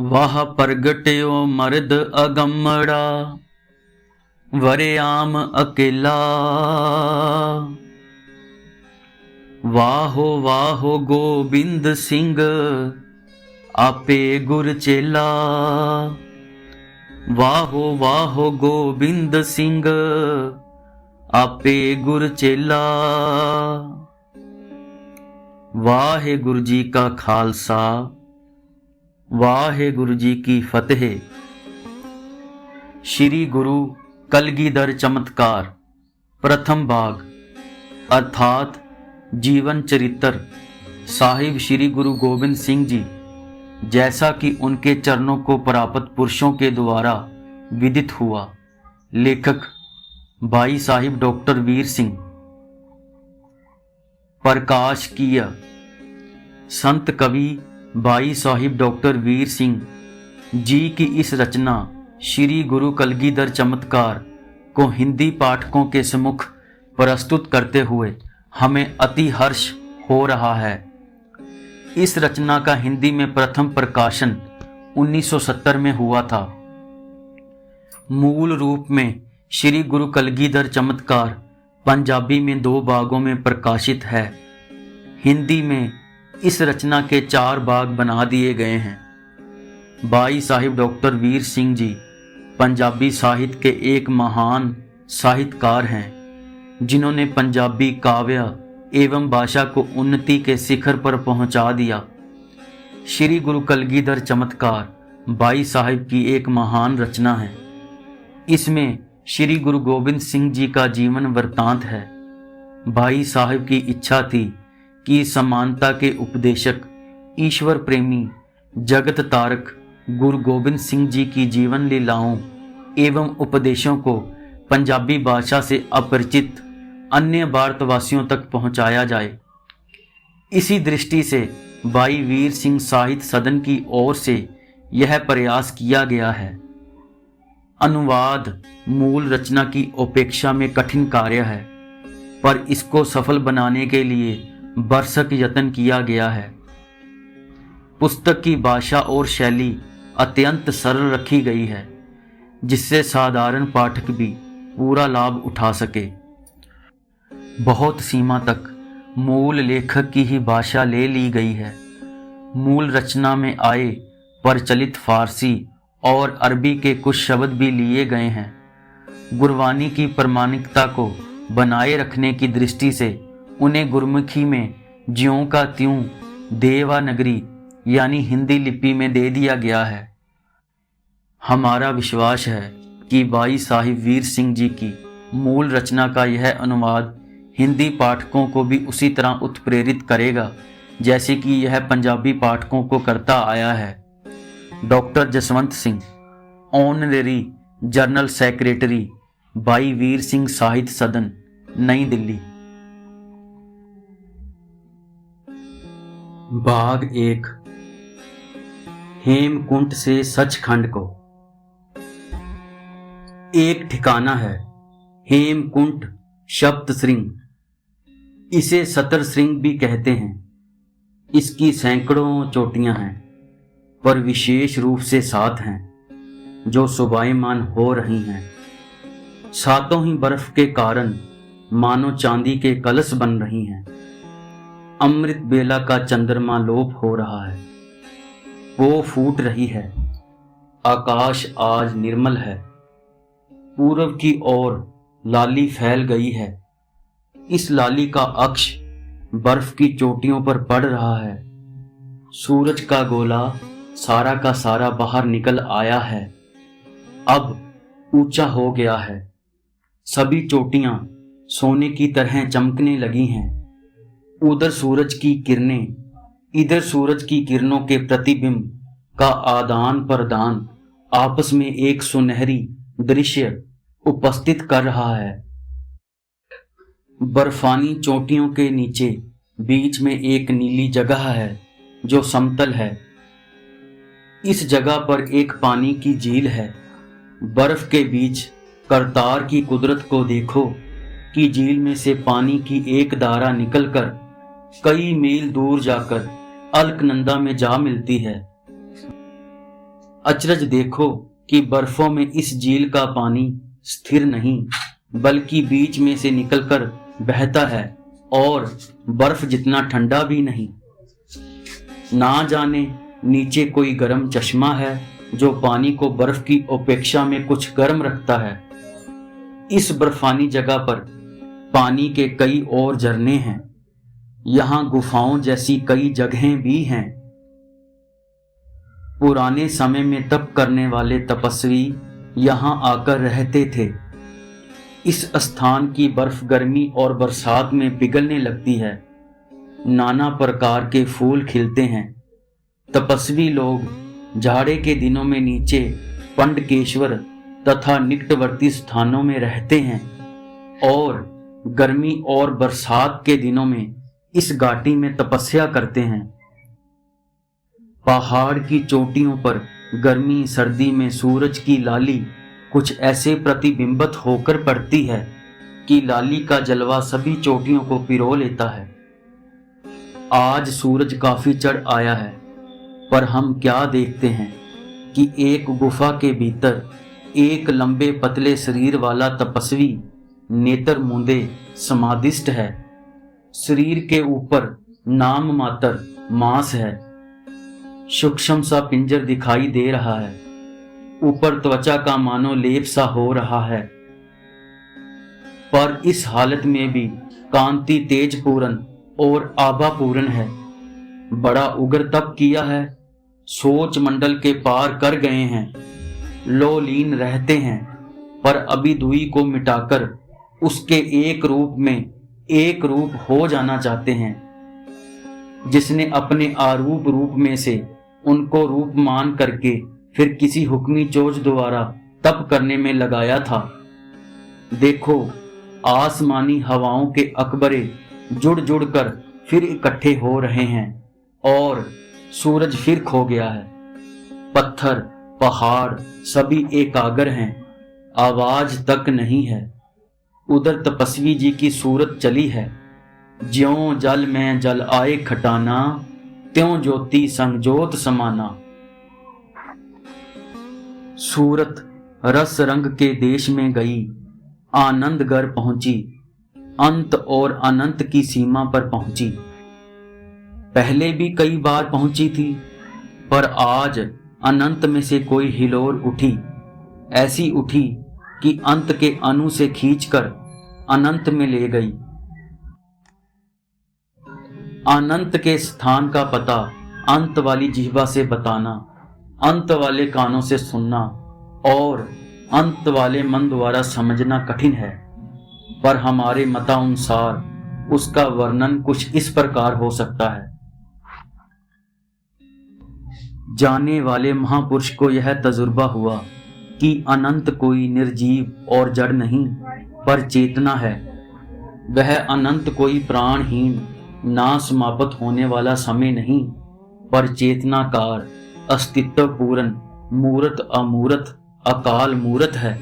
वाह प्रगट्यो मर्द अगमड़ा, वरेआम अकेला। वाहो गोबिंद सिंह, आपे गुर चेला। वाहो गोबिंद सिंह, आपे गुर चेला। वाहेगुरु जी का खालसा, वाहेगुरु जी की फतेह। श्री गुरु कलगीधर चमत्कार प्रथम भाग अर्थात जीवन चरित्र साहिब श्री गुरु गोबिंद सिंह जी, जैसा कि उनके चरणों को प्राप्त पुरुषों के द्वारा विदित हुआ। लेखक भाई साहिब डॉक्टर वीर सिंह। प्रकाश किया संत कवि भाई साहिब डॉक्टर वीर सिंह जी की इस रचना श्री गुरु कलगीधर चमत्कार को हिंदी पाठकों के सम्मुख प्रस्तुत करते हुए हमें अति हर्ष हो रहा है। इस रचना का हिंदी में प्रथम प्रकाशन 1970 में हुआ था। मूल रूप में श्री गुरु कलगीधर चमत्कार पंजाबी में 2 भागों में प्रकाशित है। हिंदी में इस रचना के 4 भाग बना दिए गए हैं। भाई साहिब डॉक्टर वीर सिंह जी पंजाबी साहित्य के एक महान साहित्यकार हैं, जिन्होंने पंजाबी काव्य एवं भाषा को उन्नति के शिखर पर पहुंचा दिया। श्री गुरु कलगीधर चमत्कार भाई साहिब की एक महान रचना है। इसमें श्री गुरु गोबिंद सिंह जी का जीवन वृत्तांत है। भाई साहिब की इच्छा थी कि समानता के उपदेशक, ईश्वर प्रेमी, जगत तारक गुरु गोबिंद सिंह जी की जीवन लीलाओं एवं उपदेशों को पंजाबी भाषा से अपरिचित अन्य भारतवासियों तक पहुंचाया जाए। इसी दृष्टि से भाई वीर सिंह साहित्य सदन की ओर से यह प्रयास किया गया है। अनुवाद मूल रचना की अपेक्षा में कठिन कार्य है, पर इसको सफल बनाने के लिए भरसक यत्न किया गया है। पुस्तक की भाषा और शैली अत्यंत सरल रखी गई है, जिससे साधारण पाठक भी पूरा लाभ उठा सके। बहुत सीमा तक मूल लेखक की ही भाषा ले ली गई है। मूल रचना में आए प्रचलित फारसी और अरबी के कुछ शब्द भी लिए गए हैं। गुरबानी की प्रामाणिकता को बनाए रखने की दृष्टि से उन्हें गुरमुखी में ज्यों का त्यों देवनागरी यानी हिंदी लिपि में दे दिया गया है। हमारा विश्वास है कि भाई साहिब वीर सिंह जी की मूल रचना का यह अनुवाद हिंदी पाठकों को भी उसी तरह उत्प्रेरित करेगा जैसे कि यह पंजाबी पाठकों को करता आया है। Doctor Jaswant Singh, honorary general secretary, भाई वीर सिंह साहित्य सदन, नई दिल्ली। भाग 1 हेमकुंट से सचखंड को। एक ठिकाना है हेमकुंट शब्द श्रृंग। इसे सतर श्रृंग भी कहते हैं। इसकी सैकड़ों चोटियां हैं, पर विशेष रूप से 7 हैं जो शोभायमान हो रही हैं। 7 ही बर्फ के कारण मानो चांदी के कलश बन रही हैं। अमृत बेला का चंद्रमा लोप हो रहा है, वो फूट रही है। आकाश आज निर्मल है। पूर्व की ओर लाली फैल गई है। इस लाली का अक्ष बर्फ की चोटियों पर पड़ रहा है। सूरज का गोला सारा का सारा बाहर निकल आया है, अब ऊंचा हो गया है। सभी चोटियां सोने की तरह चमकने लगी हैं। उधर सूरज की किरणें, इधर सूरज की किरणों के प्रतिबिंब का आदान प्रदान आपस में एक सुनहरी दृश्य उपस्थित कर रहा है। बर्फानी चोटियों के नीचे बीच में एक नीली जगह है जो समतल है। इस जगह पर एक पानी की झील है। बर्फ के बीच करतार की कुदरत को देखो कि झील में से पानी की एक धारा निकलकर कई मील दूर जाकर अलकनंदा में जा मिलती है। अचरज देखो कि बर्फों में इस झील का पानी स्थिर नहीं बल्कि बीच में से निकलकर बहता है और बर्फ जितना ठंडा भी नहीं। ना जाने नीचे कोई गर्म चश्मा है जो पानी को बर्फ की अपेक्षा में कुछ गर्म रखता है। इस बर्फानी जगह पर पानी के कई और झरने हैं। यहाँ गुफाओं जैसी कई जगहें भी हैं। पुराने समय में तप करने वाले तपस्वी यहाँ आकर रहते थे। इस स्थान की बर्फ गर्मी और बरसात में पिघलने लगती है। नाना प्रकार के फूल खिलते हैं। तपस्वी लोग जाड़े के दिनों में नीचे पंडकेश्वर तथा निकटवर्ती स्थानों में रहते हैं और गर्मी और बरसात के दिनों में इस घाटी में तपस्या करते हैं। पहाड़ की चोटियों पर गर्मी सर्दी में सूरज की लाली कुछ ऐसे प्रतिबिंबित होकर पड़ती है कि लाली का जलवा सभी चोटियों को पिरो लेता है। आज सूरज काफी चढ़ आया है, पर हम क्या देखते हैं कि एक गुफा के भीतर एक लंबे पतले शरीर वाला तपस्वी नेत्र मूंदे समाधिस्थ है। शरीर के ऊपर नाम मात्र मांस है। सूक्ष्म सा पिंजर दिखाई दे रहा है। ऊपर त्वचा का मानो लेप सा हो रहा है, पर इस हालत में भी कांति तेजपूर्ण और आभापूर्ण है। बड़ा उग्र तप किया है। सोच मंडल के पार कर गए हैं। लोलीन रहते हैं, पर अभी दुई को मिटाकर उसके एक रूप में एक रूप हो जाना चाहते हैं। जिसने अपने आरूप रूप में से उनको रूप मान करके फिर किसी हुक्मी चोज द्वारा तप करने में लगाया था। देखो, आसमानी हवाओं के अकबरे जुड़ जुड़ कर फिर इकट्ठे हो रहे हैं और सूरज फिर खो गया है। पत्थर पहाड़ सभी एकाग्र हैं। आवाज तक नहीं है। उधर तपस्वी जी की सूरत चली है। ज्यों जल में जल आए खटाना, त्यों ज्योति संग ज्योत समाना। सूरत रस रंग के देश में गई, आनंद घर पहुंची, अंत और अनंत की सीमा पर पहुंची। पहले भी कई बार पहुंची थी, पर आज अनंत में से कोई हिलोर उठी। ऐसी उठी कि अंत के अणु से खींचकर अनंत में ले गई। अनंत के स्थान का पता अंत वाली जिह्वा से बताना, अंत वाले कानों से सुनना और अंत वाले मन द्वारा समझना कठिन है। पर हमारे मतानुसार उसका वर्णन कुछ इस प्रकार हो सकता है। जाने वाले महापुरुष को यह तजुर्बा हुआ कि अनंत कोई निर्जीव और जड़ नहीं, पर चेतना है। वह अनंत कोई प्राणहीन ना समाप्त होने वाला समय नहीं, पर चेतनाकार अस्तित्वपूर्ण मूर्त अमूर्त अकाल मूर्त है।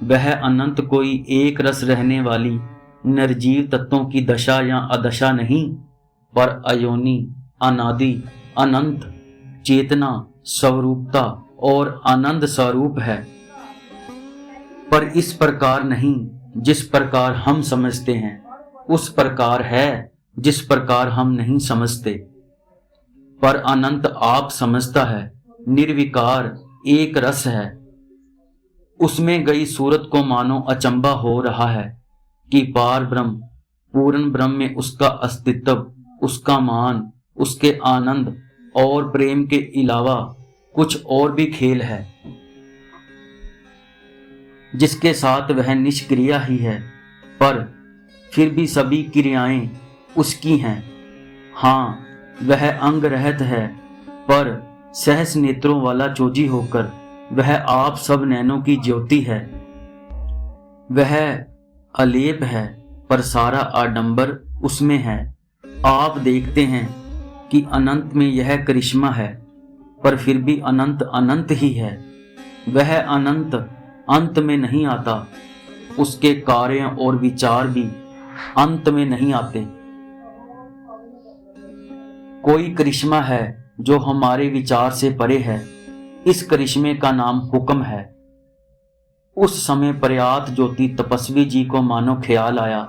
वह अनंत कोई एक रस रहने वाली निर्जीव तत्वों की दशा या अदशा नहीं, पर अयोनि अनादि अनंत चेतना स्वरूपता और आनंद स्वरूप है। पर इस प्रकार नहीं जिस प्रकार हम समझते हैं, उस प्रकार है जिस प्रकार हम नहीं समझते। पर अनंत आप समझता है, निर्विकार एक रस है। उसमें गई सूरत को मानो अचंबा हो रहा है कि पार ब्रह्म पूर्ण ब्रह्म में उसका अस्तित्व, उसका मान, उसके आनंद और प्रेम के अलावा कुछ और भी खेल है, जिसके साथ वह निष्क्रिय ही है, पर फिर भी सभी क्रियाएं उसकी हैं। हाँ, वह अंग रहत है, पर सहस नेत्रों वाला चोजी होकर वह आप सब नैनों की ज्योति है। वह अलेप है, पर सारा आडंबर उसमें है। आप देखते हैं कि अनंत में यह करिश्मा है, पर फिर भी अनंत अनंत ही है। वह अनंत अंत में नहीं आता। उसके कार्य और विचार भी अंत में नहीं आते। कोई करिश्मा है जो हमारे विचार से परे है, इस करिश्मे का नाम हुक्म है। उस समय प्रयात ज्योति तपस्वी जी को मानो ख्याल आया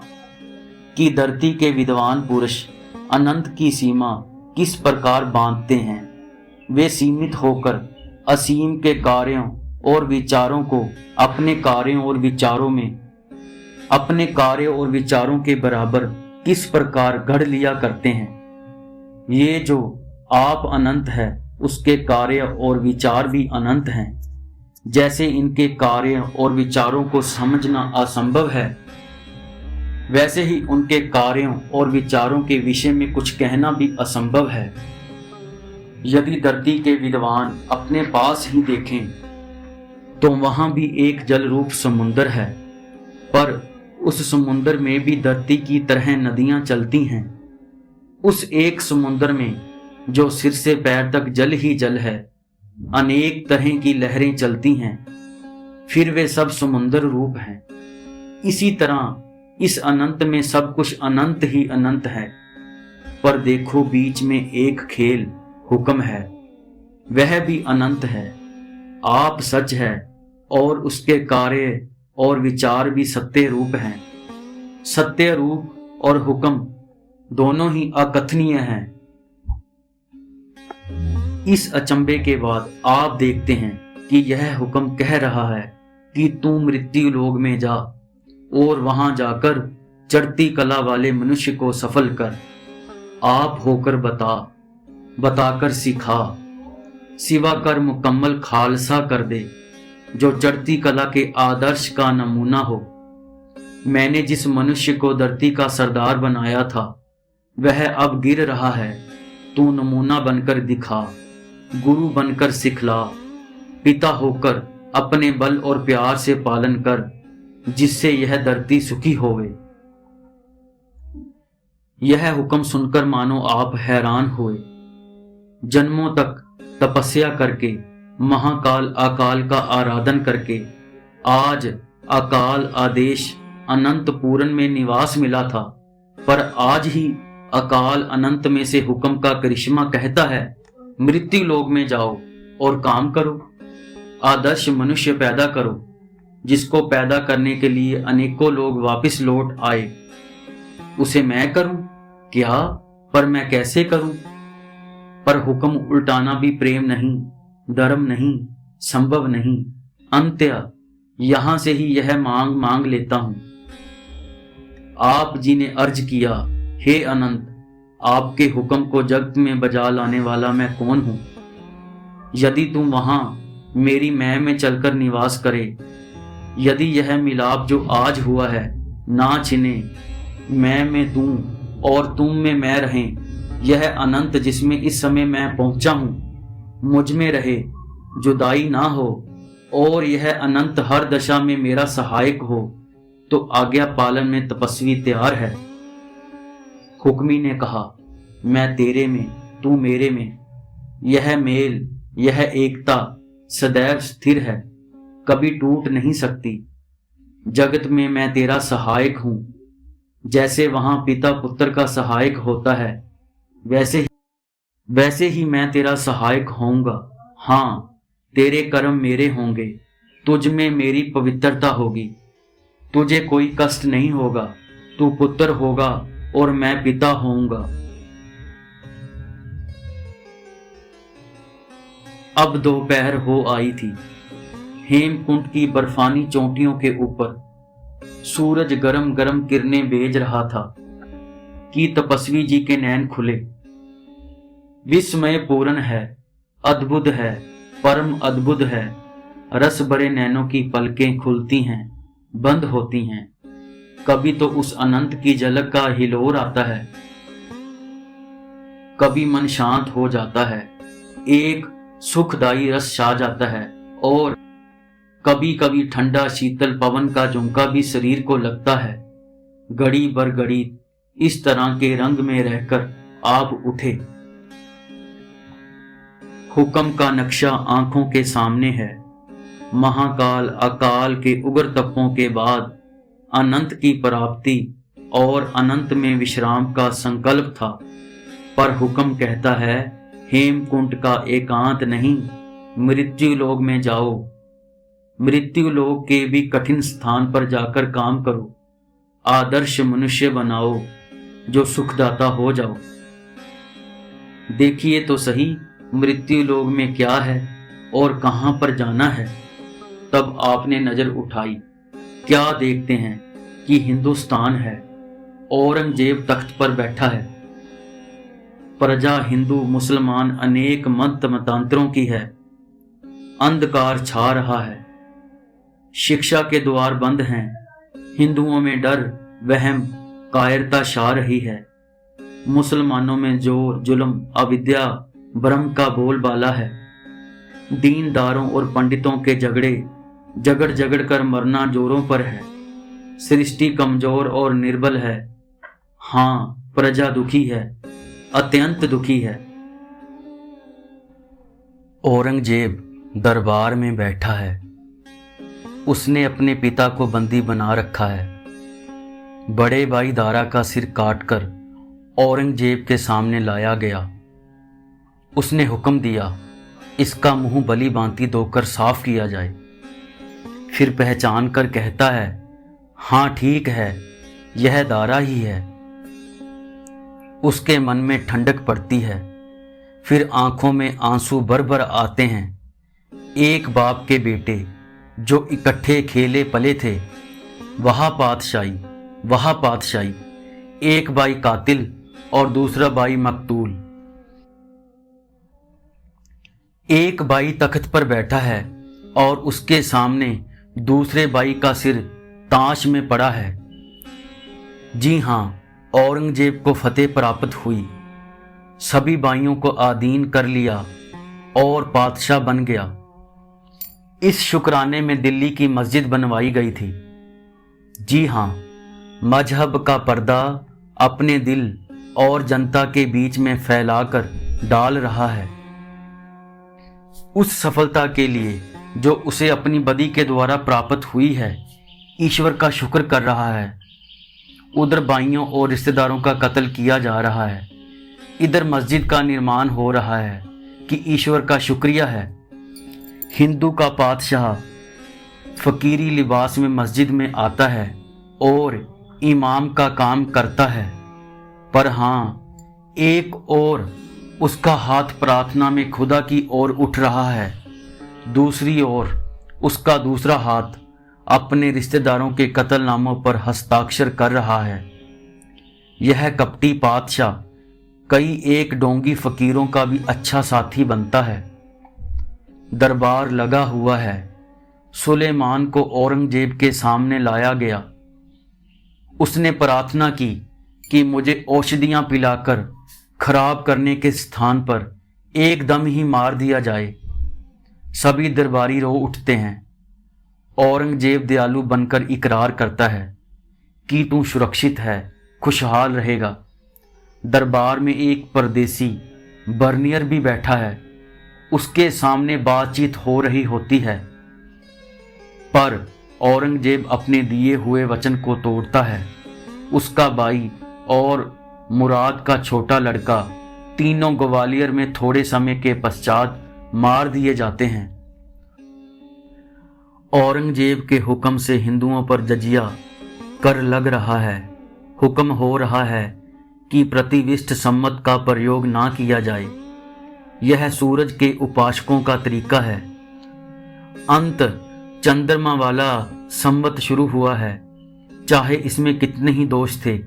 कि धरती के विद्वान पुरुष अनंत की सीमा किस प्रकार बांधते हैं। वे सीमित होकर असीम के कार्यों और विचारों को अपने कार्यों और विचारों के बराबर किस प्रकार गढ़ लिया करते हैं। ये जो आप अनंत है, उसके कार्य और विचार भी अनंत हैं। जैसे इनके कार्य और विचारों को समझना असंभव है, वैसे ही उनके कार्यों और विचारों के विषय में कुछ कहना भी असंभव है। यदि धरती के विद्वान अपने पास ही देखें तो वहां भी एक जल रूप समुद्र है, पर उस समुद्र में भी धरती की तरह नदियां चलती हैं। उस एक समुद्र में जो सिर से पैर तक जल ही जल है, अनेक तरह की लहरें चलती हैं, फिर वे सब समुद्र रूप हैं। इसी तरह इस अनंत में सब कुछ अनंत ही अनंत है, पर देखो बीच में एक खेल हुक्म है, वह भी अनंत है। आप सच है और उसके कार्य और विचार भी सत्य रूप हैं। सत्य रूप और हुक्म दोनों ही अकथनीय हैं। इस अचंभे के बाद आप देखते हैं कि यह हुक्म कह रहा है कि तू मृत्यु लोक में जा और वहां जाकर चढ़ती कला वाले मनुष्य को सफल कर। आप होकर बताकर सिखा, सिवा कर मुकम्मल खालसा कर दे, जो चढ़ती कला के आदर्श का नमूना हो। मैंने जिस मनुष्य को धरती का सरदार बनाया था, वह अब गिर रहा है। तू नमूना बनकर दिखा, गुरु बनकर सिखला, पिता होकर अपने बल और प्यार से पालन कर, जिससे यह धरती सुखी होवे। यह हुक्म सुनकर मानो आप हैरान हुए। जन्मों तक तपस्या करके, महाकाल अकाल का आराधन करके आज अकाल आदेश अनंत पूरन में निवास मिला था, पर आज ही अकाल अनंत में से हुक्म का करिश्मा कहता है, मृत्यु लोक में जाओ और काम करो, आदर्श मनुष्य पैदा करो, जिसको पैदा करने के लिए अनेकों लोग वापस लौट आए। उसे मैं करूं क्या? पर मैं कैसे करूं? पर हुक्म उल्टाना भी प्रेम नहीं, धर्म नहीं, संभव नहीं। अंत्य यहां से ही यह मांग लेता हूं। आप जी ने अर्ज किया, हे अनंत, आपके हुक्म को जगत में बजा लाने वाला मैं कौन हूं? यदि तुम वहां मेरी मैं में चलकर निवास करे, यदि यह मिलाप जो आज हुआ है ना छिने, मैं में तुम और तुम में मैं रहें, यह अनंत जिसमें इस समय मैं पहुंचा हूं मुझ में रहे, जुदाई ना हो, और यह अनंत हर दशा में मेरा सहायक हो, तो आज्ञा पालन में तपस्वी तैयार है। हुक्मी ने कहा, मैं तेरे में, तू मेरे में। यह मेल, यह एकता सदैव स्थिर है, कभी टूट नहीं सकती। जगत में मैं तेरा सहायक हूं। जैसे वहां पिता पुत्र का सहायक होता है, वैसे ही मैं तेरा सहायक होऊंगा। हाँ, तेरे कर्म मेरे होंगे, तुझ में मेरी पवित्रता होगी। तुझे कोई कष्ट नहीं होगा, तू पुत्र होगा और मैं पिता होऊंगा। अब दोपहर हो आई थी। हेमकुंड की बर्फानी चोटियों के ऊपर सूरज गरम गरम किरणें भेज रहा था कि तपस्वी जी के नैन खुले। विस्मय पूर्ण है, अद्भुत है, परम अद्भुत है। रस भरे नैनों की पलकें खुलती हैं, बंद होती हैं। कभी तो उस अनंत की झलक का हिलोर आता है, कभी मन शांत हो जाता है, एक सुखदायी रस छा जाता है, और कभी कभी ठंडा शीतल पवन का झोंका भी शरीर को लगता है। घड़ी बर घड़ी इस तरह के रंग में रहकर आप उठे। हुक्म का नक्शा आंखों के सामने है। महाकाल अकाल के उग्र तपों के बाद अनंत की प्राप्ति और अनंत में विश्राम का संकल्प था, पर हुक्म कहता है, हेमकुंड का एकांत नहीं, मृत्यु लोक में जाओ, मृत्यु लोक के भी कठिन स्थान पर जाकर काम करो, आदर्श मनुष्य बनाओ जो सुखदाता हो जाओ। देखिए तो सही मृत्यु लोक में क्या है और कहां पर जाना है। तब आपने नजर उठाई, क्या देखते हैं कि हिंदुस्तान है, औरंगजेब तख्त पर बैठा है। प्रजा हिंदू मुसलमान अनेक मत मतांतरों की है। अंधकार छा रहा है, शिक्षा के द्वार बंद हैं, हिंदुओं में डर वहम कायरता छा रही है। मुसलमानों में जोर जुल्म अविद्या भ्रम का बोलबाला है। दीनदारों और पंडितों के झगड़े झगड़ झगड़ कर मरना जोरों पर है। सृष्टि कमजोर और निर्बल है। हाँ, प्रजा दुखी है, अत्यंत दुखी है। औरंगजेब दरबार में बैठा है। उसने अपने पिता को बंदी बना रखा है। बड़े भाई दारा का सिर काटकर औरंगजेब के सामने लाया गया। उसने हुक्म दिया, इसका मुंह बली भांति धोकर साफ किया जाए। फिर पहचान कर कहता है, हाँ ठीक है, यह दारा ही है। उसके मन में ठंडक पड़ती है, फिर आंखों में आंसू भर भर आते हैं। एक बाप के बेटे जो इकट्ठे खेले पले थे, वहाँ पातशाही, एक भाई कातिल और दूसरा भाई मकतूल। एक भाई तख्त पर बैठा है और उसके सामने दूसरे भाई का सिर ताश में पड़ा है। जी हाँ, औरंगजेब को फतेह प्राप्त हुई, सभी भाइयों को आधीन कर लिया और बादशाह बन गया। इस शुक्राने में दिल्ली की मस्जिद बनवाई गई थी। जी हाँ, मजहब का पर्दा अपने दिल और जनता के बीच में फैलाकर डाल रहा है। उस सफलता के लिए जो उसे अपनी बदी के द्वारा प्राप्त हुई है, ईश्वर का शुक्र कर रहा है। उधर भाइयों और रिश्तेदारों का कत्ल किया जा रहा है, इधर मस्जिद का निर्माण हो रहा है कि ईश्वर का शुक्रिया है। हिंदू का बादशाह फकीरी लिबास में मस्जिद में आता है और इमाम का काम करता है, पर हाँ, एक और उसका हाथ प्रार्थना में खुदा की ओर उठ रहा है, दूसरी ओर उसका दूसरा हाथ अपने रिश्तेदारों के कत्लनामों पर हस्ताक्षर कर रहा है। यह कपटी बादशाह कई एक डोंगी फकीरों का भी अच्छा साथी बनता है। दरबार लगा हुआ है। सुलेमान को औरंगजेब के सामने लाया गया। उसने प्रार्थना की कि मुझे औषधियां पिलाकर खराब करने के स्थान पर एकदम ही मार दिया जाए। सभी दरबारी रो उठते हैं। औरंगजेब दयालु बनकर इकरार करता है कि तू सुरक्षित है, खुशहाल रहेगा। दरबार में एक परदेसी बर्नियर भी बैठा है। उसके सामने बातचीत हो रही होती है, पर औरंगजेब अपने दिए हुए वचन को तोड़ता है। उसका भाई और मुराद का छोटा लड़का तीनों ग्वालियर में थोड़े समय के पश्चात मार दिए जाते हैं। औरंगजेब के हुक्म से हिंदुओं पर जजिया कर लग रहा है। हुक्म हो रहा है कि प्रतिविष्ट सम्मत का प्रयोग ना किया जाए। यह सूरज के उपासकों का तरीका है। अंत चंद्रमा वाला सम्मत शुरू हुआ है, चाहे इसमें कितने ही दोष थे।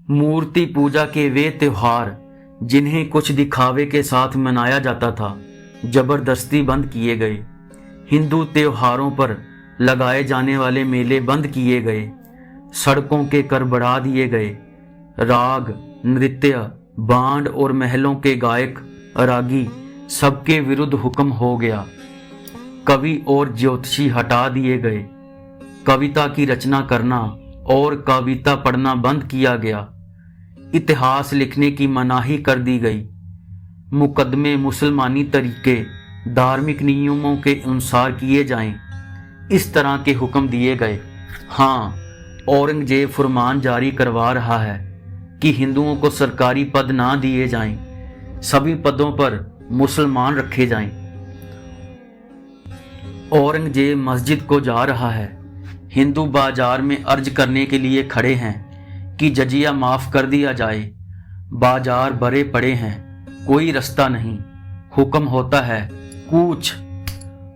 मूर्ति पूजा के वे त्योहार जिन्हें कुछ दिखावे के साथ मनाया जाता था, जबरदस्ती बंद किए गए। हिंदू त्योहारों पर लगाए जाने वाले मेले बंद किए गए। सड़कों के कर बढ़ा दिए गए। राग, नृत्य, बांड और महलों के गायक रागी सबके विरुद्ध हुक्म हो गया। कवि और ज्योतिषी हटा दिए गए। कविता की रचना करना और कविता पढ़ना बंद किया गया। इतिहास लिखने की मनाही कर दी गई। मुकदमे मुसलमानी तरीके धार्मिक नियमों के अनुसार किए जाएं, इस तरह के हुक्म दिए गए। हाँ, औरंगजेब फरमान जारी करवा रहा है कि हिंदुओं को सरकारी पद ना दिए जाएं, सभी पदों पर मुसलमान रखे जाएं। औरंगजेब मस्जिद को जा रहा है। हिंदू बाजार में अर्ज करने के लिए खड़े हैं कि जजिया माफ कर दिया जाए। बाजार भरे पड़े हैं, कोई रास्ता नहीं। हुक्म होता है कूच।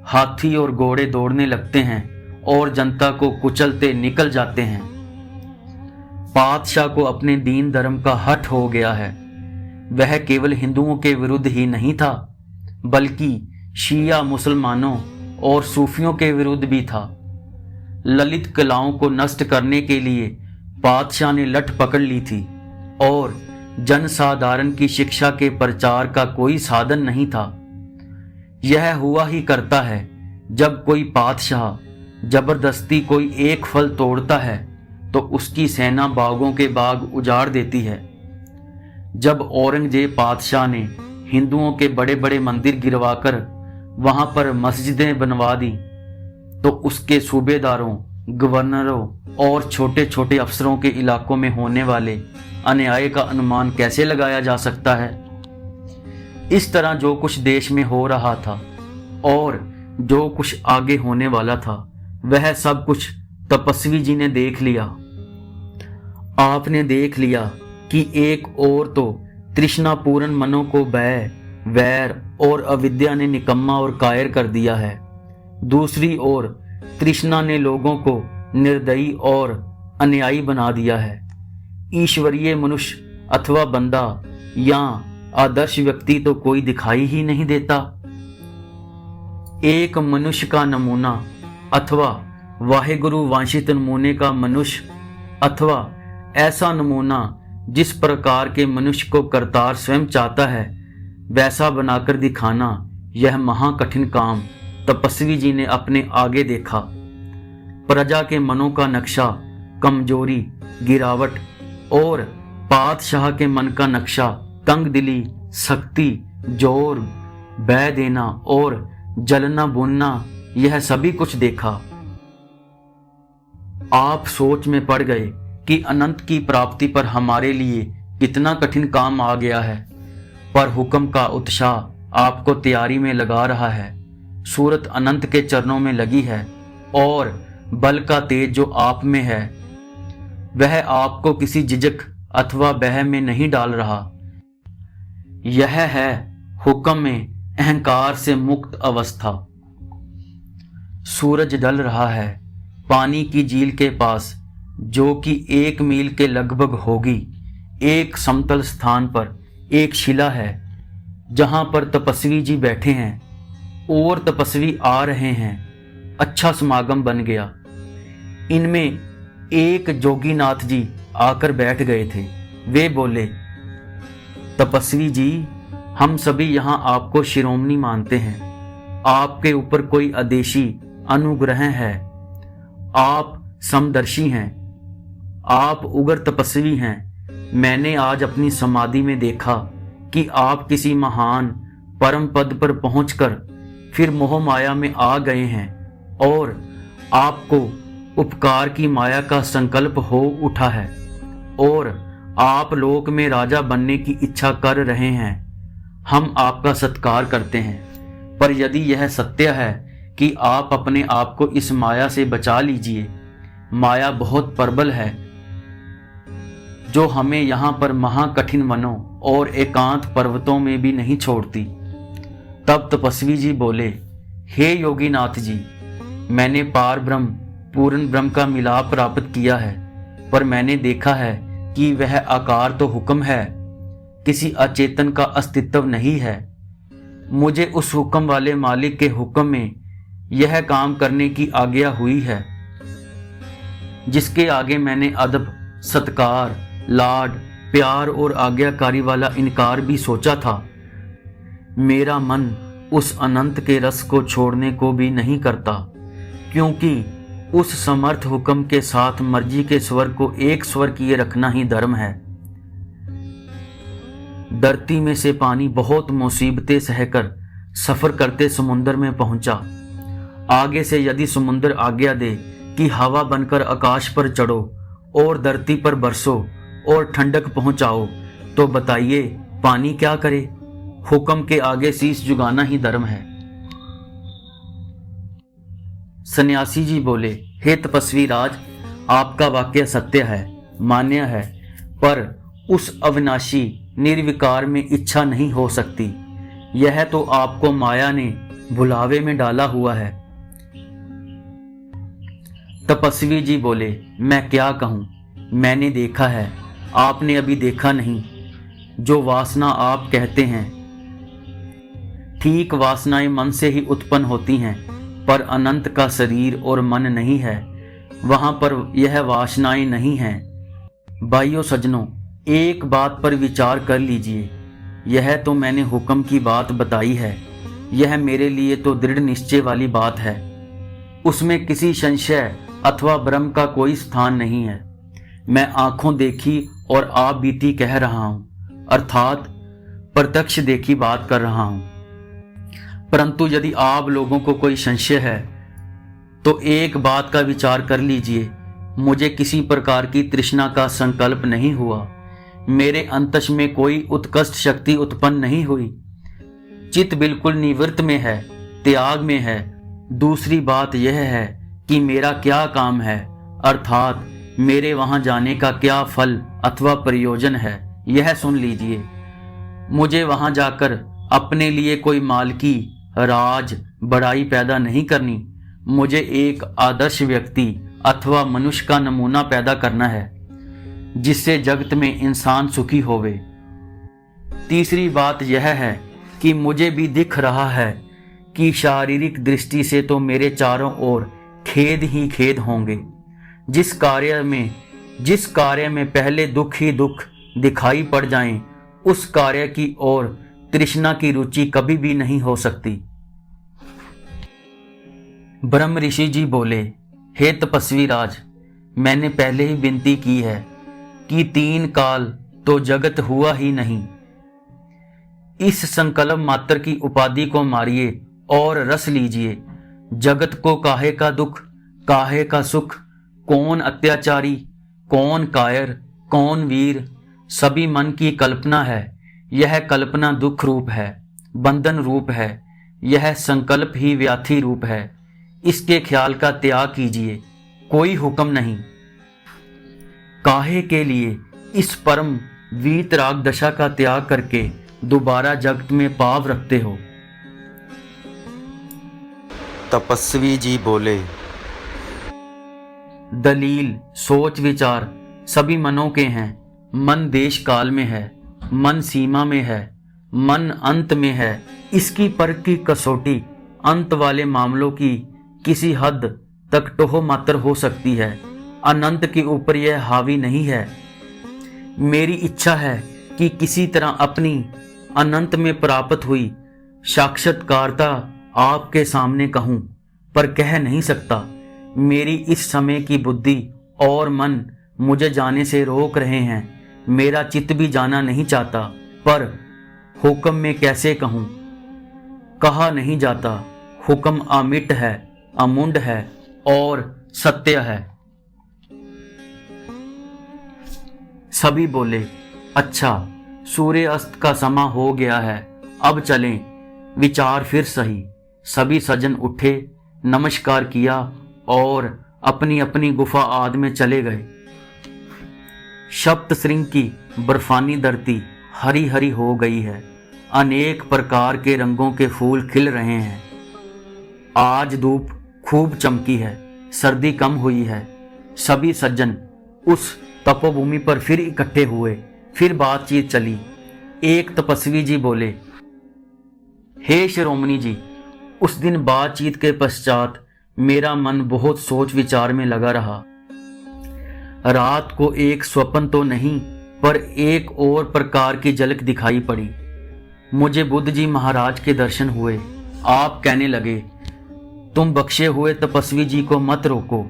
हाथी और घोड़े दौड़ने लगते हैं और जनता को कुचलते निकल जाते हैं। पातशाह को अपने दीन धर्म का हठ हो गया है। वह केवल हिंदुओं के विरुद्ध ही नहीं था, बल्कि शिया मुसलमानों और सूफियों के विरुद्ध भी था। ललित कलाओं को नष्ट करने के लिए पातशाह ने लठ पकड़ ली थी और जनसाधारण की शिक्षा के प्रचार का कोई साधन नहीं था। यह हुआ ही करता है जब कोई पातशाह जबरदस्ती कोई एक फल तोड़ता है तो उसकी सेना बागों के बाग उजाड़ देती है। जब औरंगजेब पातशाह ने हिंदुओं के बड़े बड़े मंदिर गिरवाकर वहां पर मस्जिदें बनवा दी तो उसके सूबेदारों, गवर्नरों और छोटे छोटे अफसरों के इलाकों में होने वाले अन्याय का अनुमान कैसे लगाया जा सकता है। इस तरह जो कुछ देश में हो रहा था और जो कुछ आगे होने वाला था, वह सब कुछ तपस्वी जी ने देख लिया। आपने देख लिया कि एक ओर तो तृष्णापूर्ण मनों को भय, वैर और अविद्या ने निकम्मा और कायर कर दिया है। दूसरी ओर तृष्णा ने लोगों को निर्दयी और अन्यायी बना दिया है। ईश्वरीय मनुष्य अथवा बंदा या आदर्श व्यक्ति तो कोई दिखाई ही नहीं देता। एक मनुष्य का नमूना अथवा वाहेगुरु वांछित नमूने का मनुष्य अथवा ऐसा नमूना जिस प्रकार के मनुष्य को करतार स्वयं चाहता है वैसा बनाकर दिखाना, यह महाकठिन काम तपस्वी जी ने अपने आगे देखा। प्रजा के मनों का नक्शा, कमजोरी, गिरावट और पातशाह के मन का नक्शा, तंगदिली, सख्ती, जोर, भय देना और जलना बुनना, यह सभी कुछ देखा। आप सोच में पड़ गए कि अनंत की प्राप्ति पर हमारे लिए कितना कठिन काम आ गया है, पर हुक्म का उत्साह आपको तैयारी में लगा रहा है। सूरत अनंत के चरणों में लगी है और बल का तेज जो आप में है वह आपको किसी झिझक अथवा भय में नहीं डाल रहा। यह है हुक्म में अहंकार से मुक्त अवस्था। सूरज ढल रहा है पानी की झील के पास, जो कि 1 मील के लगभग होगी। एक समतल स्थान पर एक शिला है जहां पर तपस्वी जी बैठे हैं और तपस्वी आ रहे हैं। अच्छा समागम बन गया। इनमें एक जोगीनाथ जी आकर बैठ गए थे। वे बोले, तपस्वी जी, हम सभी यहाँ आपको शिरोमणि मानते हैं। आपके ऊपर कोई अदेशी अनुग्रह है। आप समदर्शी हैं, आप उग्र तपस्वी हैं। मैंने आज अपनी समाधि में देखा कि आप किसी महान परम पद पर पहुंचकर फिर मोह माया में आ गए हैं और आपको उपकार की माया का संकल्प हो उठा है और आप लोक में राजा बनने की इच्छा कर रहे हैं। हम आपका सत्कार करते हैं, पर यदि यह सत्य है कि आप अपने आप को इस माया से बचा लीजिए। माया बहुत प्रबल है जो हमें यहाँ पर महाकठिन वनों और एकांत पर्वतों में भी नहीं छोड़ती। तब तपस्वी जी बोले, हे योगीनाथ जी, मैंने पार ब्रह्म पूर्ण ब्रह्म का मिलाप प्राप्त किया है, पर मैंने देखा है कि वह आकार तो हुक्म है, किसी अचेतन का अस्तित्व नहीं है। मुझे उस हुक्म वाले मालिक के हुक्म में यह काम करने की आज्ञा हुई है, जिसके आगे मैंने अदब, सत्कार, लाड, प्यार और आज्ञाकारी वाला इनकार भी सोचा था। मेरा मन उस अनंत के रस को छोड़ने को भी नहीं करता, क्योंकि उस समर्थ हुक्म के साथ मर्जी के स्वर को एक स्वर किए रखना ही धर्म है। धरती में से पानी बहुत मुसीबतें सहकर सफर करते समुद्र में पहुंचा। आगे से यदि समुद्र आज्ञा दे कि हवा बनकर आकाश पर चढ़ो और धरती पर बरसो और ठंडक पहुंचाओ, तो बताइए पानी क्या करे। हुक्म के आगे शीश झुकाना ही धर्म है। सन्यासी जी बोले, हे तपस्वी राज, आपका वाक्य सत्य है, मान्य है, पर उस अविनाशी निर्विकार में इच्छा नहीं हो सकती। यह तो आपको माया ने भुलावे में डाला हुआ है। तपस्वी जी बोले, मैं क्या कहूँ, मैंने देखा है, आपने अभी देखा नहीं। जो वासना आप कहते हैं, ठीक वासनाएं मन से ही उत्पन्न होती हैं, पर अनंत का शरीर और मन नहीं है, वहां पर यह वासनाएं नहीं हैं। भाइयों सज्जनों, एक बात पर विचार कर लीजिए। यह तो मैंने हुक्म की बात बताई है, यह मेरे लिए तो दृढ़ निश्चय वाली बात है, उसमें किसी संशय अथवा भ्रम का कोई स्थान नहीं है। मैं आंखों देखी और आप बीती कह रहा हूं, अर्थात प्रत्यक्ष देखी बात कर रहा हूं। परंतु यदि आप लोगों को कोई संशय है तो एक बात का विचार कर लीजिए। मुझे किसी प्रकार की तृष्णा का संकल्प नहीं हुआ, मेरे अंतस में कोई उत्कृष्ट शक्ति उत्पन्न नहीं हुई। चित्त बिल्कुल निवृत्त में है, त्याग में है। दूसरी बात यह है कि मेरा क्या काम है, अर्थात मेरे वहां जाने का क्या फल अथवा प्रयोजन है, यह सुन लीजिए। मुझे वहां जाकर अपने लिए कोई मालकी, राज, बड़ाई पैदा नहीं करनी। मुझे एक आदर्श व्यक्ति अथवा मनुष्य का नमूना पैदा करना है, जिससे जगत में इंसान सुखी होवे। तीसरी बात यह है कि मुझे भी दिख रहा है कि शारीरिक दृष्टि से तो मेरे चारों ओर खेद ही खेद होंगे। जिस कार्य में पहले दुख ही दुख दिखाई पड़ जाएं, उस कार्य की ओर तृष्णा की रुचि कभी भी नहीं हो सकती। ब्रह्म ऋषि जी बोले, हे तपस्वी राज, मैंने पहले ही विनती की है कि 3 काल तो जगत हुआ ही नहीं। इस संकल्प मात्र की उपाधि को मारिए और रस लीजिए। जगत को काहे का दुख, काहे का सुख, कौन अत्याचारी, कौन कायर, कौन वीर, सभी मन की कल्पना है। यह कल्पना दुख रूप है, बंधन रूप है, यह संकल्प ही व्याधि रूप है। इसके ख्याल का त्याग कीजिए, कोई हुक्म नहीं। काहे के लिए इस परम वीतराग दशा का त्याग करके दोबारा जगत में पाव रखते हो? तपस्वी जी बोले, दलील, सोच विचार सभी मनों के हैं। मन देश काल में है, मन सीमा में है, मन अंत में है। इसकी परख की कसौटी अंत वाले मामलों की किसी हद तक टोह मात्र हो सकती है, अनंत के ऊपर यह हावी नहीं है। मेरी इच्छा है कि किसी तरह अपनी अनंत में प्राप्त हुई साक्षात्कारता आपके सामने कहूं, पर कह नहीं सकता। मेरी इस समय की बुद्धि और मन मुझे जाने से रोक रहे हैं। मेरा चित्त भी जाना नहीं चाहता, पर हुक्म में कैसे कहूं, कहा नहीं जाता। हुक्म अमिट है, अमुंड है और सत्य है। सभी बोले, अच्छा, सूर्य अस्त का समय हो गया है, अब चलें। विचार फिर सही। सभी सज्जन उठे, नमस्कार किया और अपनी अपनी गुफा आदि में चले गए। सप्त श्रृंग की बर्फानी धरती हरी हरी हो गई है। अनेक प्रकार के रंगों के फूल खिल रहे हैं। आज धूप खूब चमकी है, सर्दी कम हुई है। सभी सज्जन उस तपोभूमि पर फिर इकट्ठे हुए, फिर बातचीत चली। एक तपस्वी जी बोले, हे शिरोमणि जी, उस दिन बातचीत के पश्चात मेरा मन बहुत सोच विचार में लगा रहा। रात को एक स्वप्न तो नहीं, पर एक और प्रकार की झलक दिखाई पड़ी। मुझे बुद्ध जी महाराज के दर्शन हुए। आप कहने लगे, तुम बख्शे हुए तपस्वी जी को मत रोको,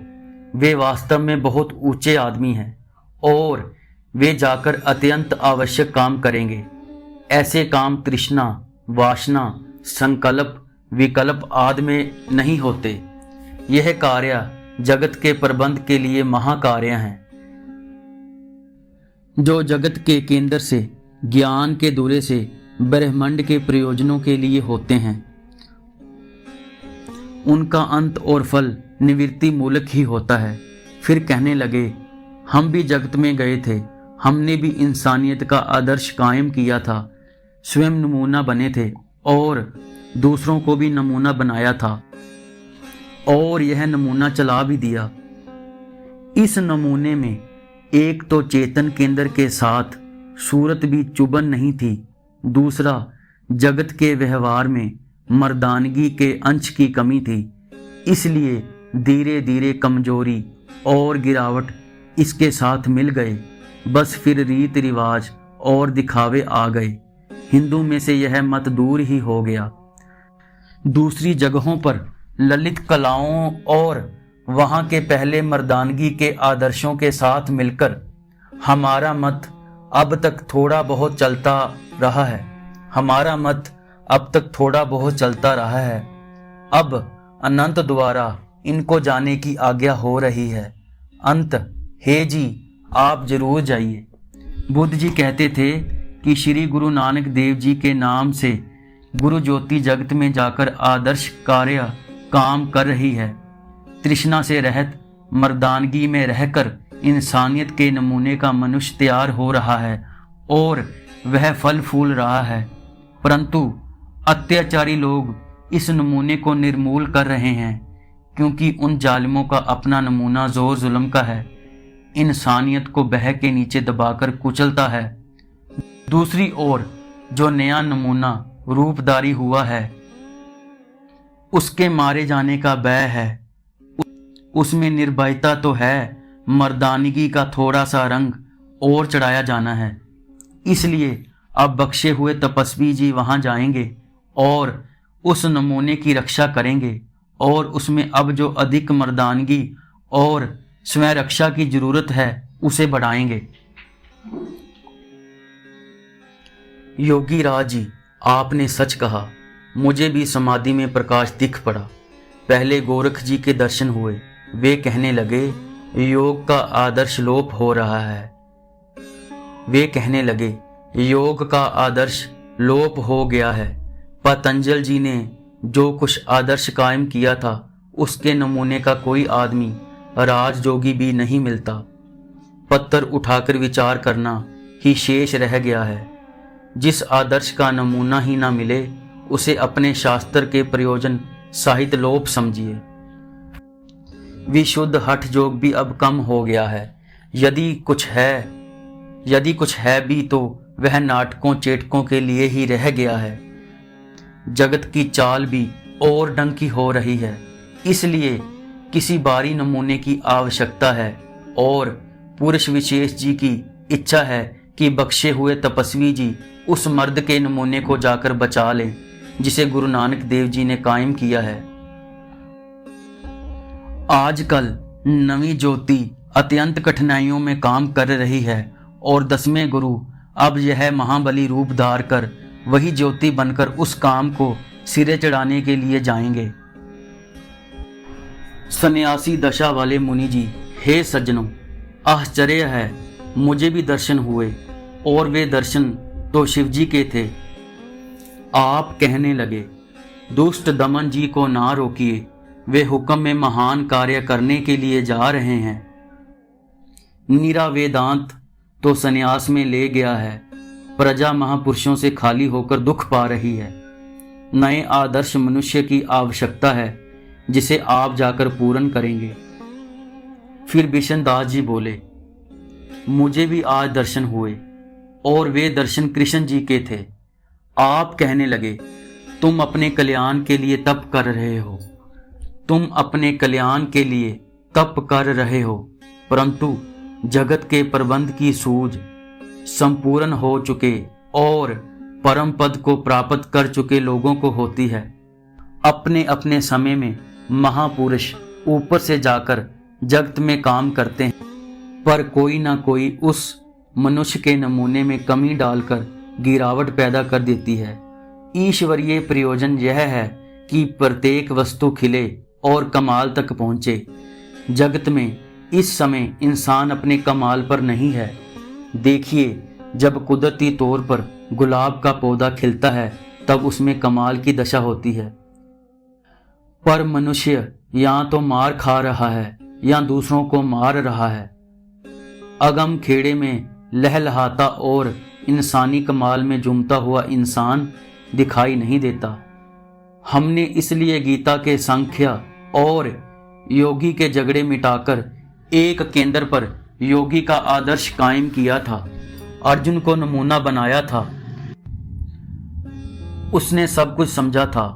वे वास्तव में बहुत ऊंचे आदमी हैं और वे जाकर अत्यंत आवश्यक काम करेंगे। ऐसे काम तृष्णा, वासना, संकल्प, विकल्प आदि में नहीं होते। यह कार्य जगत के प्रबंध के लिए महाकार्य हैं, जो जगत के केंद्र से, ज्ञान के दूरे से ब्रह्मांड के प्रयोजनों के लिए होते हैं। उनका अंत और फल निवृत्ति मूलक ही होता है। फिर कहने लगे, हम भी जगत में गए थे, हमने भी इंसानियत का आदर्श कायम किया था, स्वयं नमूना बने थे और दूसरों को भी नमूना बनाया था और यह नमूना चला भी दिया। इस नमूने में एक तो चेतन केंद्र के साथ सूरत भी चुभन नहीं थी, दूसरा जगत के व्यवहार में मर्दानगी के अंश की कमी थी। इसलिए धीरे धीरे कमजोरी और गिरावट इसके साथ मिल गए। बस फिर रीत रिवाज और दिखावे आ गए। हिंदू में से यह मत दूर ही हो गया। दूसरी जगहों पर ललित कलाओं और वहाँ के पहले मर्दानगी के आदर्शों के साथ मिलकर हमारा मत अब तक थोड़ा बहुत चलता रहा है। अब अनंत द्वारा इनको जाने की आज्ञा हो रही है। अंत, हे जी, आप जरूर जाइए। बुद्ध जी कहते थे कि श्री गुरु नानक देव जी के नाम से गुरु ज्योति जगत में जाकर आदर्श कार्य काम कर रही है। तृष्णा से रहित मर्दानगी में रहकर इंसानियत के नमूने का मनुष्य तैयार हो रहा है और वह फल फूल रहा है, परंतु अत्याचारी लोग इस नमूने को निर्मूल कर रहे हैं, क्योंकि उन जालिमों का अपना नमूना जोर जुल्म का है, इंसानियत को बह के नीचे दबाकर कुचलता है। दूसरी ओर जो नया नमूना रूपधारी हुआ है, उसके मारे जाने का भय है। उसमें निर्भयता तो है, मर्दानगी का थोड़ा सा रंग और चढ़ाया जाना है। इसलिए अब बख्शे हुए तपस्वी जी वहां जाएंगे और उस नमूने की रक्षा करेंगे और उसमें अब जो अधिक मर्दानगी और स्वयं रक्षा की जरूरत है उसे बढ़ाएंगे। योगी राज जी, आपने सच कहा। मुझे भी समाधि में प्रकाश दिख पड़ा। पहले गोरख जी के दर्शन हुए। वे कहने लगे, योग का आदर्श लोप हो रहा है। योग का आदर्श लोप हो गया है। पतंजल जी ने जो कुछ आदर्श कायम किया था, उसके नमूने का कोई आदमी राजयोगी भी नहीं मिलता। पत्थर उठाकर विचार करना ही शेष रह गया है। जिस आदर्श का नमूना ही ना मिले, उसे अपने शास्त्र के प्रयोजन साहित्य लोप समझिए। विशुद्ध हठ योग भी अब कम हो गया है। यदि कुछ है भी तो वह नाटकों चेटकों के लिए ही रह गया है। जगत की चाल भी और ढंग की हो रही है, इसलिए किसी बारी नमूने की आवश्यकता है और पुरुष विशेष जी की इच्छा है कि बख्शे हुए तपस्वी जी उस मर्द के नमूने को जाकर बचा लें जिसे गुरु नानक देव जी ने कायम किया है। आजकल नवी ज्योति अत्यंत कठिनाइयों में काम कर रही है और 10वें गुरु अब यह महाबली रूप धार कर वही ज्योति बनकर उस काम को सिरे चढ़ाने के लिए जाएंगे। सन्यासी दशा वाले मुनि जी, हे सज्जनों, आश्चर्य है, मुझे भी दर्शन हुए और वे दर्शन तो शिव जी के थे। आप कहने लगे, दुष्ट दमन जी को ना रोकिए, वे हुक्म में महान कार्य करने के लिए जा रहे हैं। नीरा वेदांत तो संन्यास में ले गया है, प्रजा महापुरुषों से खाली होकर दुख पा रही है। नए आदर्श मनुष्य की आवश्यकता है जिसे आप जाकर पूर्ण करेंगे। फिर बिशन दास जी बोले, मुझे भी आज दर्शन हुए और वे दर्शन कृष्ण जी के थे। आप कहने लगे, तुम अपने कल्याण के लिए तप कर रहे हो, परंतु जगत के प्रबंध की सूझ संपूर्ण हो चुके और परम पद को प्राप्त कर चुके लोगों को होती है। अपने अपने समय में महापुरुष ऊपर से जाकर जगत में काम करते हैं, पर कोई ना कोई उस मनुष्य के नमूने में कमी डालकर गिरावट पैदा कर देती है। ईश्वरीय प्रयोजन यह है कि प्रत्येक वस्तु खिले और कमाल तक पहुंचे। जगत में इस समय इंसान अपने कमाल पर नहीं है। देखिए, जब कुदरती तौर पर गुलाब का पौधा खिलता है तब उसमें कमाल की दशा होती है, पर मनुष्य या तो मार खा रहा है या दूसरों को मार रहा है। अगम खेड़े में लहलहाता और इंसानी कमाल में झूमता हुआ इंसान दिखाई नहीं देता। हमने इसलिए गीता के सांख्य और योगी के झगड़े मिटाकर एक केंद्र पर योगी का आदर्श कायम किया था। अर्जुन को नमूना बनाया था। उसने सब कुछ समझा था,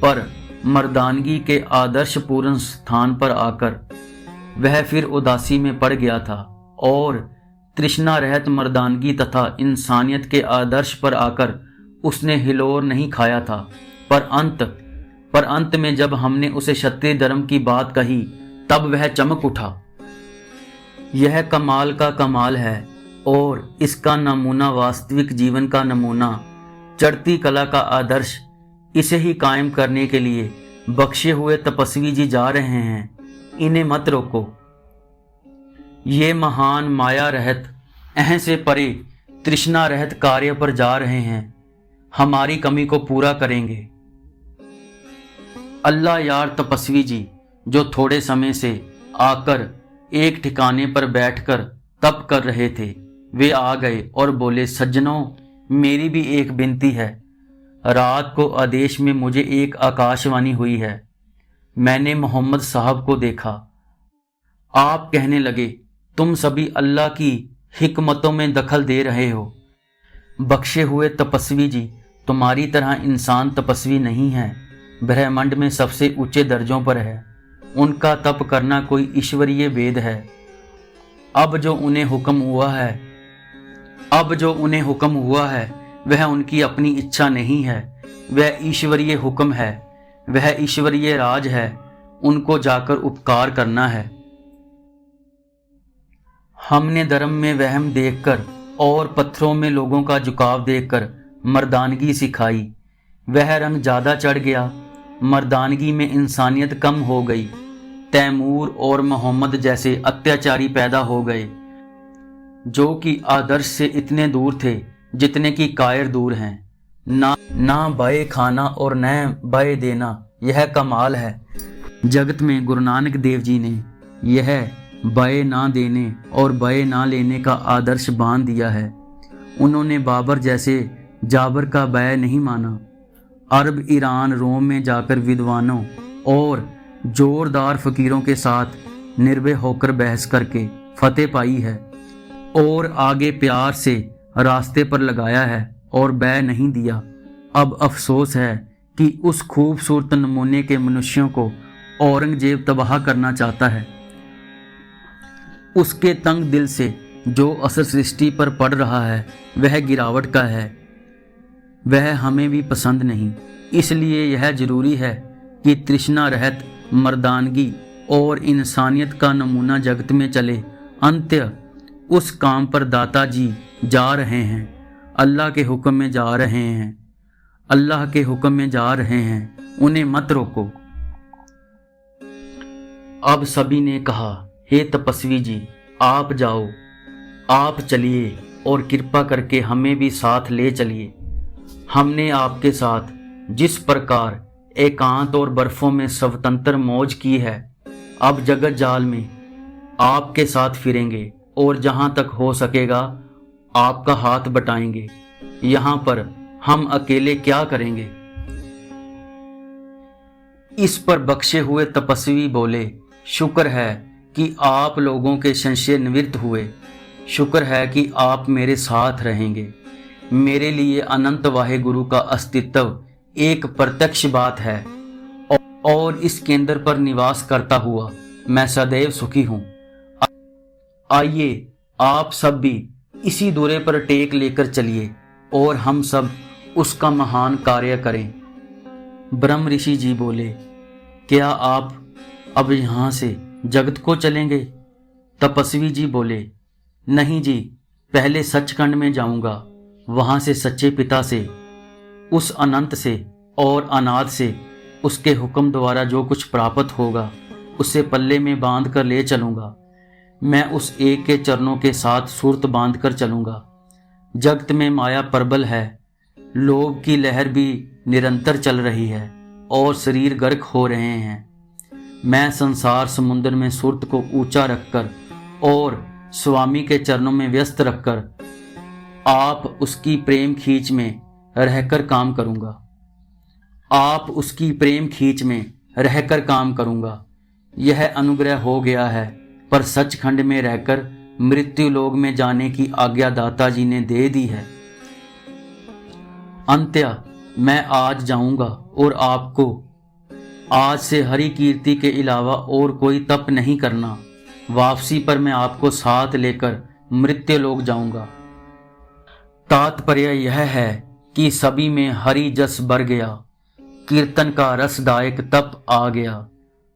पर मर्दानगी के आदर्श पूर्ण स्थान पर आकर वह फिर उदासी में पड़ गया था और तृष्णा रहित मर्दानगी तथा इंसानियत के आदर्श पर आकर उसने हिलोर नहीं खाया था। पर अंत में जब हमने उसे क्षत्रिय धर्म की बात कही तब वह चमक उठा। यह कमाल का कमाल है और इसका नमूना वास्तविक जीवन का नमूना, चढ़ती कला का आदर्श। इसे ही कायम करने के लिए बख्शे हुए तपस्वी जी जा रहे हैं। इन्हें मत रोको। ये महान माया रहित, अहं से परे, तृष्णा रहित कार्य पर जा रहे हैं। हमारी कमी को पूरा करेंगे। अल्लाह यार तपस्वी जी जो थोड़े समय से आकर एक ठिकाने पर बैठकर तप कर रहे थे, वे आ गए और बोले, सज्जनों, मेरी भी एक विनती है। रात को आदेश में मुझे एक आकाशवाणी हुई है। मैंने मोहम्मद साहब को देखा। आप कहने लगे, तुम सभी अल्लाह की हिकमतों में दखल दे रहे हो। बख्शे हुए तपस्वी जी, तुम्हारी तरह इंसान तपस्वी नहीं है। ब्रह्मांड में सबसे ऊंचे दर्जों पर है। उनका तप करना कोई ईश्वरीय वेद है। अब जो उन्हें हुक्म हुआ है वह उनकी अपनी इच्छा नहीं है, वह ईश्वरीय हुक्म है, वह ईश्वरीय राज है। उनको जाकर उपकार करना है। हमने धर्म में वहम देखकर और पत्थरों में लोगों का झुकाव देखकर मर्दानगी सिखाई। वह रंग ज्यादा चढ़ गया। मर्दानगी में इंसानियत कम हो गई। तैमूर और मोहम्मद जैसे अत्याचारी पैदा हो गए, जो कि आदर्श से इतने दूर थे जितने की कायर दूर हैं। ना बाए खाना और न बाए देना, यह कमाल है। जगत में गुरु नानक देव जी ने यह बाए ना देने और बाए ना लेने का आदर्श बांध दिया है। उन्होंने बाबर जैसे जाबर का बाय नहीं माना। अरब, ईरान, रोम में जाकर विद्वानों और जोरदार फकीरों के साथ निर्भय होकर बहस करके फतेह पाई है और आगे प्यार से रास्ते पर लगाया है और बैय नहीं दिया। अब अफसोस है कि उस खूबसूरत नमूने के मनुष्यों को औरंगजेब तबाह करना चाहता है। उसके तंग दिल से जो असर सृष्टि पर पड़ रहा है वह गिरावट का है। वह हमें भी पसंद नहीं। इसलिए यह जरूरी है कि तृष्णा रहित मर्दानगी और इंसानियत का नमूना जगत में चले। अंत्य उस काम पर दाता जी जा रहे हैं। अल्लाह के हुक्म में जा रहे हैं। अल्लाह के हुक्म में जा रहे हैं। उन्हें मत रोको। अब सभी ने कहा, हे तपस्वी जी, आप जाओ, आप चलिए और कृपा करके हमें भी साथ ले चलिए। हमने आपके साथ जिस प्रकार एकांत और बर्फों में स्वतंत्र मौज की है, अब जगत जाल में आपके साथ फिरेंगे और जहां तक हो सकेगा आपका हाथ बटाएंगे। यहां पर हम अकेले क्या करेंगे। इस पर बख्शे हुए तपस्वी बोले, शुक्र है कि आप लोगों के संशय निवृत्त हुए। शुक्र है कि आप मेरे साथ रहेंगे। मेरे लिए अनंत वाहेगुरु का अस्तित्व एक प्रत्यक्ष बात है और इस केंद्र पर निवास करता हुआ मैं सदैव सुखी हूं। आइए आप सब भी इसी दौरे पर टेक लेकर चलिए और हम सब उसका महान कार्य करें। ब्रह्म ऋषि जी बोले, क्या आप अब यहाँ से जगत को चलेंगे। तपस्वी जी बोले, नहीं जी, पहले सचखंड में जाऊंगा। वहां से सच्चे पिता से, उस अनंत से और अनाथ से उसके हुक्म द्वारा जो कुछ प्राप्त होगा उसे पल्ले में बांध कर ले चलूंगा। मैं उस एक के चरणों के साथ सूरत बांध कर चलूंगा। जगत में माया प्रबल है। लोभ की लहर भी निरंतर चल रही है और शरीर गर्क हो रहे हैं। मैं संसार समुद्र में सुरत को ऊंचा रखकर और स्वामी के चरणों में व्यस्त रखकर आप उसकी प्रेम खींच में रहकर काम करूंगा। आप उसकी प्रेम खींच में रहकर काम करूंगा। यह अनुग्रह हो गया है, पर सचखंड में रहकर मृत्यु लोक में जाने की आज्ञा दाता जी ने दे दी है। अंत्य मैं आज जाऊंगा और आपको आज से हरि कीर्ति के अलावा और कोई तप नहीं करना। वापसी पर मैं आपको साथ लेकर मृत्यु लोक जाऊंगा। तात्पर्य यह है कि सभी में हरि जस भर गया, कीर्तन का रसदायक तप आ गया।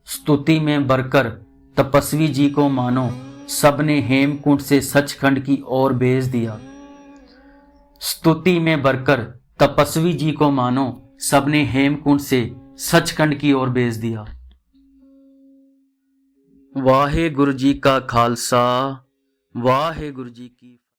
स्तुति में भरकर तपस्वी जी को मानो सबने हेमकुंड से सचखंड की ओर भेज दिया। स्तुति में भरकर तपस्वी जी को मानो सबने हेमकुंड से सचखंड की ओर भेज दिया। वाहे गुरु जी का खालसा, वाहे गुरु जी की